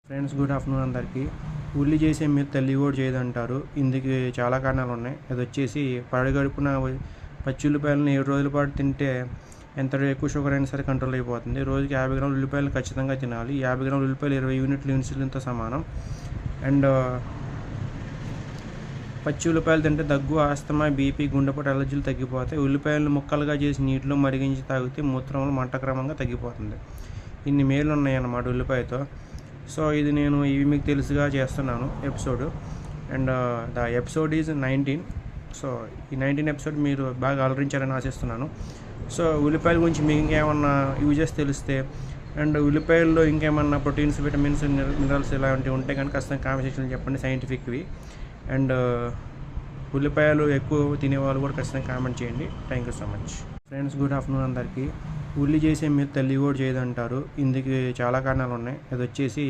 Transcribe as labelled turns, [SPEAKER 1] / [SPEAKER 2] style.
[SPEAKER 1] Friends, good afternoon అందరికీ. ఉల్లి చేసే మీరు తల్లి కూడా చేయదంటారు. ఇందుకు చాలా కారణాలు ఉన్నాయి. అది వచ్చేసి పడగడుపున పచ్చి ఉల్లిపాయలను 7 రోజుల పాటు తింటే ఎంత ఎక్కువ షుగర్ అయినా సరే కంట్రోల్ అయిపోతుంది. రోజుకి 50 గ్రాముల ఉల్లిపాయలు ఖచ్చితంగా తినాలి. 50 గ్రాముల ఉల్లిపాయలు 20 యూనిట్ల ఇన్సులిన్తో సమానం. అండ్ పచ్చి ఉల్లిపాయలు తింటే దగ్గు, ఆస్తమా, బీపీ, గుండెపోటు, అలర్జీలు తగ్గిపోతాయి. ఉల్లిపాయలను ముక్కలుగా చేసి నీటిలో మరిగించి తాగితే మూత్రంలో మంట క్రమంగా తగ్గిపోతుంది. ఇన్ని మేలు ఉన్నాయన్నమాట ఉల్లిపాయతో. సో ఇవి మీకు తెలుసుగా చేస్తున్నాను episode. And the episode is 19. So ఈ 19 ఎపిసోడ్ మీరు బాగా అలరించారని ఆశిస్తున్నాను. సో ఉల్లిపాయల గురించి మీకు ఇంకేమన్నా యూజెస్ తెలిస్తే అండ్ ఉల్లిపాయల్లో ఇంకేమన్నా ప్రోటీన్స్, విటమిన్స్, మినరల్స్ ఇలాంటివి ఉంటే కనుక ఖచ్చితంగా కామెంట్ సెక్షన్లో చెప్పండి, సైంటిఫిక్వి. అండ్ ఉల్లిపాయలు ఎక్కువ తినేవాళ్ళు కూడా ఖచ్చితంగా కామెంట్ చేయండి. Thank you so much. Friends, good afternoon అందరికీ. ఉల్లి చేసే మీరు తల్లి కూడా చేయదంటారు. ఇందుకు చాలా కారణాలు ఉన్నాయి. అది వచ్చేసి